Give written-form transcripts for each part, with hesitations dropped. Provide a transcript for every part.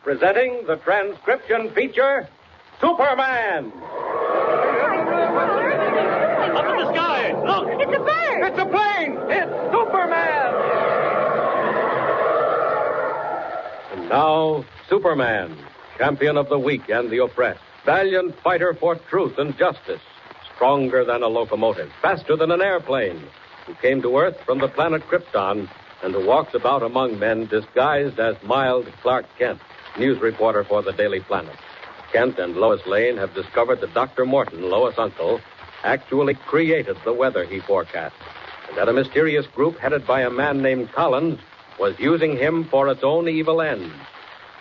presenting the transcription feature, Superman. Up in the sky! Look! It's a bird! It's a plane! It's Superman! And now, Superman, champion of the weak and the oppressed, valiant fighter for truth and justice, stronger than a locomotive, faster than an airplane, who came to Earth from the planet Krypton and who walks about among men disguised as mild Clark Kent, news reporter for the Daily Planet. Kent and Lois Lane have discovered that Dr. Morton, Lois' uncle, actually created the weather he forecast, and that a mysterious group headed by a man named Collins was using him for its own evil ends.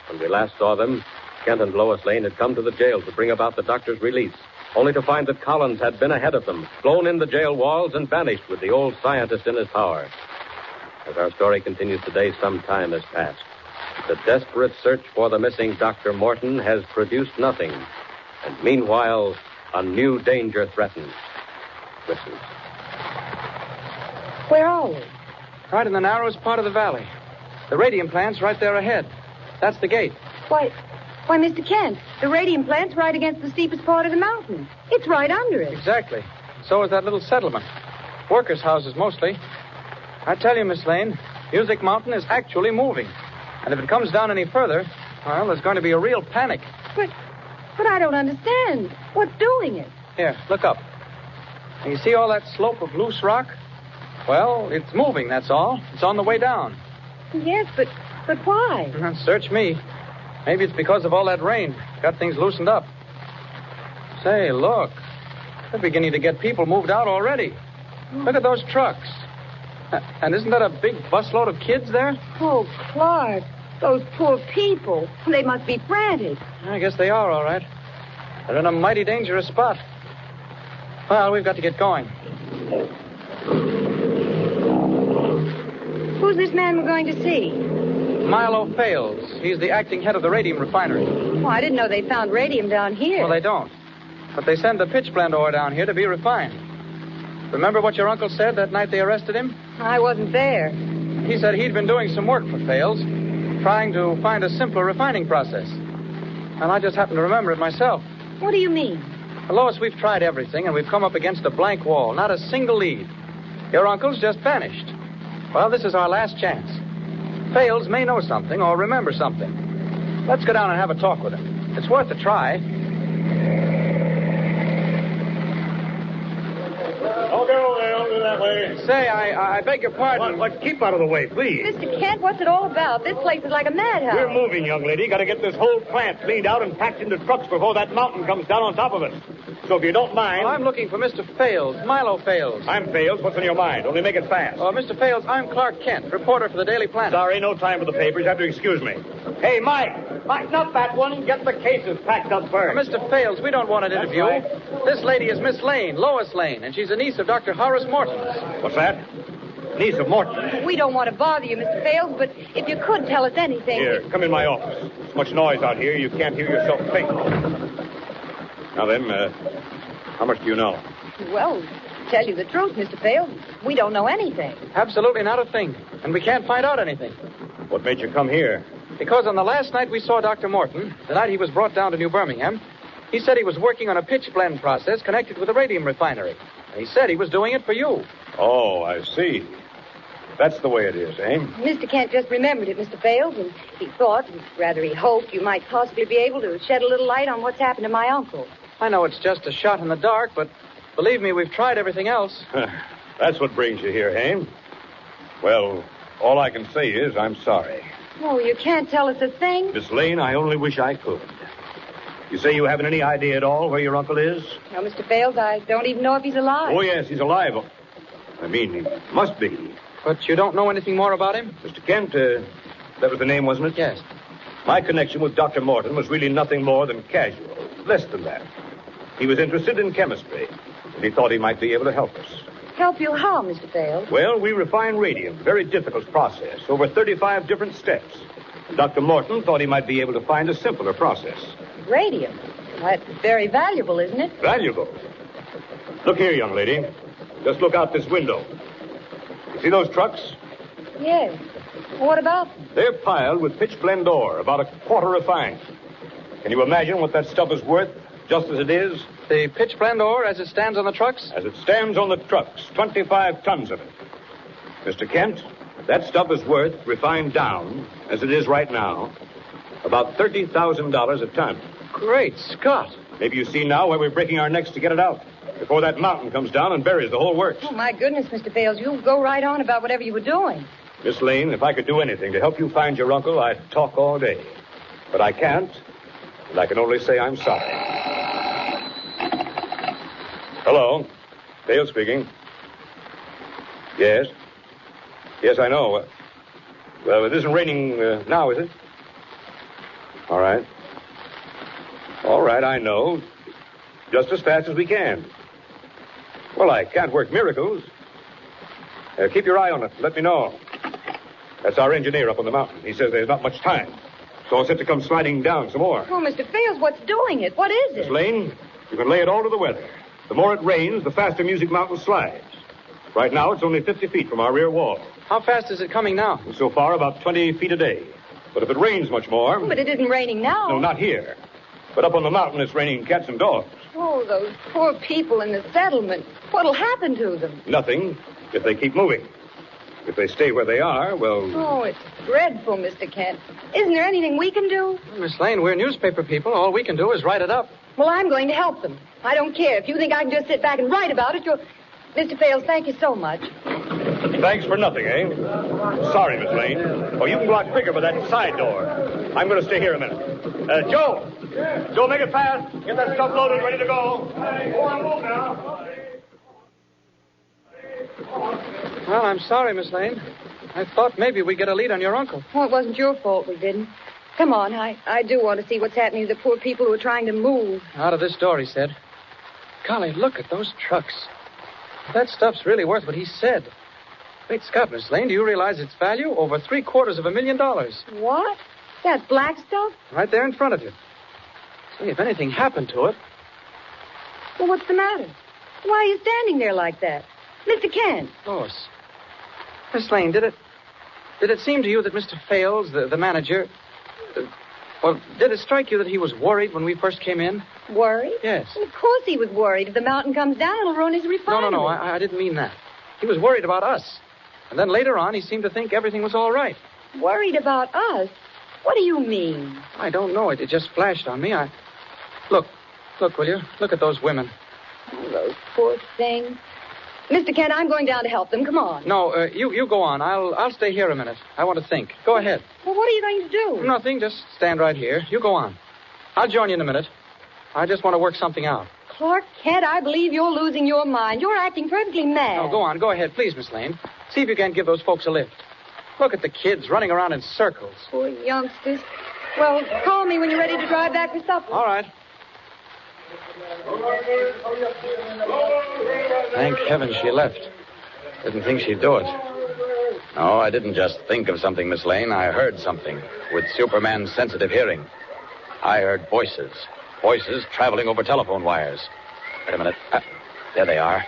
When we last saw them, Kent and Lois Lane had come to the jail to bring about the doctor's release, only to find that Collins had been ahead of them, flown in the jail walls, and vanished with the old scientist in his power. As our story continues today, some time has passed. The desperate search for the missing Dr. Morton has produced nothing. And meanwhile, a new danger threatens. Listen. Where are we? Right in the narrowest part of the valley. The radium plant's right there ahead. That's the gate. Why, Mr. Kent, the radium plant's right against the steepest part of the mountain. It's right under it. Exactly. So is that little settlement. Workers' houses, mostly. I tell you, Miss Lane, Music Mountain is actually moving. And if it comes down any further, well, there's going to be a real panic. But I don't understand. What's doing it? Here, look up. And you see all that slope of loose rock? Well, it's moving, that's all. It's on the way down. Yes, but why? Search me. Maybe it's because of all that rain. Got things loosened up. Say, look. They're beginning to get people moved out already. Look at those trucks. And isn't that a big busload of kids there? Oh, Clark, those poor people. They must be frantic. I guess they are, all right. They're in a mighty dangerous spot. Well, we've got to get going. Who's this man we're going to see? Milo Fales. He's the acting head of the radium refinery. Oh, I didn't know they found radium down here. Well, they don't. But they send the pitch blende ore down here to be refined. Remember what your uncle said that night they arrested him? I wasn't there. He said he'd been doing some work for Fales, trying to find a simpler refining process. And I just happened to remember it myself. What do you mean? Well, Lois, we've tried everything, and we've come up against a blank wall. Not a single lead. Your uncle's just vanished. Well, this is our last chance. Fales may know something or remember something. Let's go down and have a talk with him. It's worth a try. Don't do that way. Say, I beg your pardon. What? Keep out of the way, please. Mr. Kent, what's it all about? This place is like a madhouse. We're moving, young lady. Got to get this whole plant cleaned out and packed into trucks before that mountain comes down on top of us. So if you don't mind... Well, I'm looking for Mr. Fales, Milo Fales. I'm Fales. What's on your mind? Only make it fast. Mr. Fales, I'm Clark Kent, reporter for the Daily Planet. Sorry, no time for the papers. You have to excuse me. Hey, Mike, not that one. Get the cases packed up first. Mr. Fales, we don't want an interview. Right. This lady is Miss Lane, Lois Lane, and she's a niece of Dr. Horace Morton's. What's that? Niece of Morton. We don't want to bother you, Mr. Fales, but if you could tell us anything... Here, come in my office. There's much noise out here. You can't hear yourself think. Now then, how much do you know? Well, to tell you the truth, Mr. Fales, we don't know anything. Absolutely not a thing. And we can't find out anything. What made you come here? Because on the last night we saw Dr. Morton, the night he was brought down to New Birmingham, he said he was working on a pitch blende process connected with a radium refinery. And he said he was doing it for you. Oh, I see. That's the way it is, eh? Mr. Kent just remembered it, Mr. Fales, and he thought, rather he hoped, you might possibly be able to shed a little light on what's happened to my uncle. I know it's just a shot in the dark, but believe me, we've tried everything else. That's what brings you here, eh? Well, all I can say is I'm sorry. Oh, you can't tell us a thing? Miss Lane, I only wish I could. You say you haven't any idea at all where your uncle is? No, Mr. Fales, I don't even know if he's alive. Oh, yes, he's alive. I mean, he must be. But you don't know anything more about him? Mr. Kent, that was the name, wasn't it? Yes. My connection with Dr. Morton was really nothing more than casual. Less than that. He was interested in chemistry, and he thought he might be able to help us. Help you how, Mr. Fales? Well, we refine radium. Very difficult process. Over 35 different steps. Dr. Morton thought he might be able to find a simpler process. Radium? That's very valuable, isn't it? Valuable? Look here, young lady. Just look out this window. You see those trucks? Yes. What about them? They're piled with pitch blende ore, about a quarter refined. Can you imagine what that stuff is worth, just as it is? The pitch blende ore as it stands on the trucks? As it stands on the trucks, 25 tons of it. Mr. Kent, that stuff is worth, refined down, as it is right now, about $30,000 a ton. Great Scott. Maybe you see now why we're breaking our necks to get it out, before that mountain comes down and buries the whole works. Oh, my goodness, Mr. Bales, you go right on about whatever you were doing. Miss Lane, if I could do anything to help you find your uncle, I'd talk all day. But I can't, and I can only say I'm sorry. Hello. Dale speaking. Yes? Yes, I know. Well, it isn't raining now, is it? All right. All right, I know. Just as fast as we can. Well, I can't work miracles. Keep your eye on it. Let me know. That's our engineer up on the mountain. He says there's not much time. So I'll set to come sliding down some more. Oh, Mr. Bales, what's doing it? What is Miss it? Lane, you can lay it all to the weather. The more it rains, the faster Music Mountain slides. Right now, it's only 50 feet from our rear wall. How fast is it coming now? And so far, about 20 feet a day. But if it rains much more... Oh, but it isn't raining now. No, not here. But up on the mountain, it's raining cats and dogs. Oh, those poor people in the settlement. What'll happen to them? Nothing, if they keep moving. If they stay where they are, well... Oh, it's dreadful, Mr. Kent. Isn't there anything we can do? Well, Miss Lane, we're newspaper people. All we can do is write it up. Well, I'm going to help them. I don't care. If you think I can just sit back and write about it, you'll... Mr. Bales, thank you so much. Thanks for nothing, eh? Sorry, Miss Lane. Oh, you can go out quicker by that side door. I'm going to stay here a minute. Joe! Joe, make it fast. Get that stuff loaded, ready to go. Go on, move now. Well, I'm sorry, Miss Lane. I thought maybe we'd get a lead on your uncle. Oh, it wasn't your fault we didn't. Come on, I do want to see what's happening to the poor people who are trying to move. Out of this door, he said. Golly, look at those trucks. That stuff's really worth what he said. Great Scott, Miss Lane, do you realize its value? Over $750,000. What? That black stuff? Right there in front of you. Say, if anything happened to it... Well, what's the matter? Why are you standing there like that? Mr. Kent. Lois. Miss Lane, did it seem to you that Mr. Fales, the manager... well, did it strike you that he was worried when we first came in? Worried? Yes. Well, of course he was worried. If the mountain comes down, it'll ruin his refinery. No, I didn't mean that. He was worried about us. And then later on, he seemed to think everything was all right. Worried about us? What do you mean? I don't know. It just flashed on me. Look, will you? Look at those women. Oh, those poor things. Mr. Kent, I'm going down to help them. Come on. No, you go on. I'll stay here a minute. I want to think. Go ahead. Well, what are you going to do? Nothing. Just stand right here. You go on. I'll join you in a minute. I just want to work something out. Clark Kent, I believe you're losing your mind. You're acting perfectly mad. No, go on. Go ahead, please, Miss Lane. See if you can't give those folks a lift. Look at the kids running around in circles. Poor youngsters. Well, call me when you're ready to drive back for supper. All right. Thank heaven she left. Didn't think she'd do it. No, I didn't just think of something, Miss Lane. I heard something with Superman's sensitive hearing. I heard voices. Voices traveling over telephone wires. Wait a minute. There they are.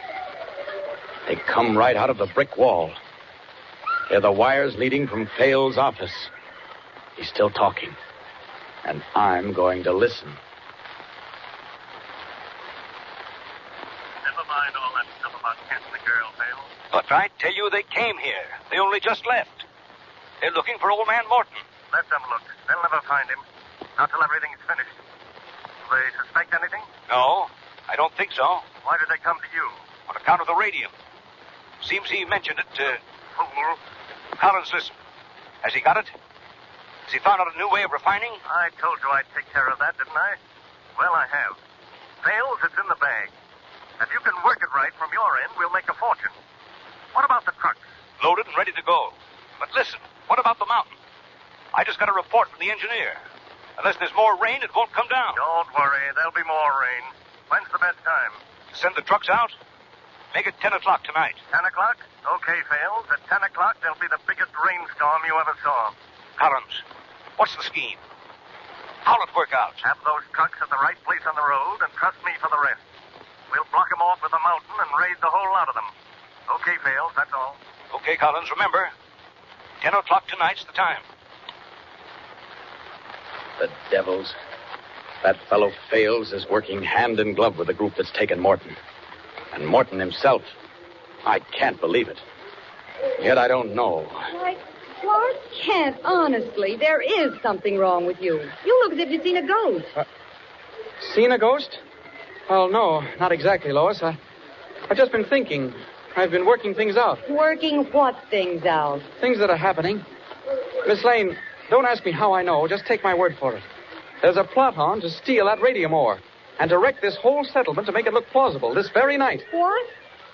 They come right out of the brick wall. They're the wires leading from Fales' office. He's still talking. And I'm going to listen. Never mind all that stuff about catching the girl, Fales. But I tell you, they came here. They only just left. They're looking for old man Morton. Let them look. They'll never find him. Not till everything's finished. Do they suspect anything? No, I don't think so. Why did they come to you? On account of the radium. Seems he mentioned it to... Fool. Collins, listen. Has he got it? Has he found out a new way of refining? I told you I'd take care of that, didn't I? Well, I have. Fales, it's in the bag. If you can work it right from your end, we'll make a fortune. What about the trucks? Loaded and ready to go. But listen, what about the mountain? I just got a report from the engineer. Unless there's more rain, it won't come down. Don't worry. There'll be more rain. When's the best time? To send the trucks out? Make it 10 o'clock tonight. 10 o'clock? Okay, Fales. At 10 o'clock, there'll be the biggest rainstorm you ever saw. Collins, what's the scheme? How'll it work out? Have those trucks at the right place on the road, and trust me for the rest. We'll block them off with the mountain and raid the whole lot of them. Okay, Fales, that's all. Okay, Collins, remember, 10 o'clock tonight's the time. The devils. That fellow Fales is working hand in glove with the group that's taken Morton. And Morton himself. I can't believe it. Yet I don't know. Why, Clark Kent, honestly, there is something wrong with you. You look as if you'd seen a ghost. Seen a ghost? Well, no, not exactly, Lois. I've just been thinking. I've been working things out. Working what things out? Things that are happening. Miss Lane, don't ask me how I know. Just take my word for it. There's a plot on to steal that radium ore and to wreck this whole settlement to make it look plausible this very night. What?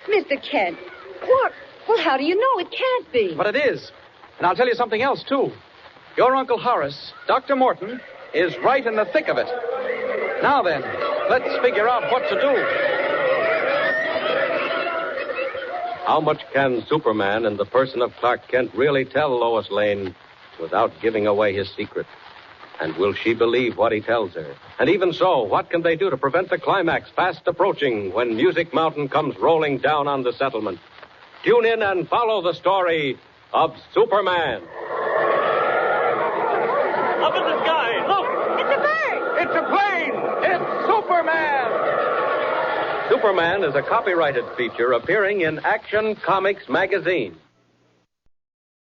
Mr. Kent, what? Well, how do you know? It can't be. But it is. And I'll tell you something else, too. Your Uncle Horace, Dr. Morton, is right in the thick of it. Now then, let's figure out what to do. How much can Superman in the person of Clark Kent really tell Lois Lane without giving away his secret? And will she believe what he tells her? And even so, what can they do to prevent the climax fast approaching when Music Mountain comes rolling down on the settlement? Tune in and follow the story of Superman. Up in the sky, look! It's a bird! It's a plane! It's Superman! Superman is a copyrighted feature appearing in Action Comics magazine.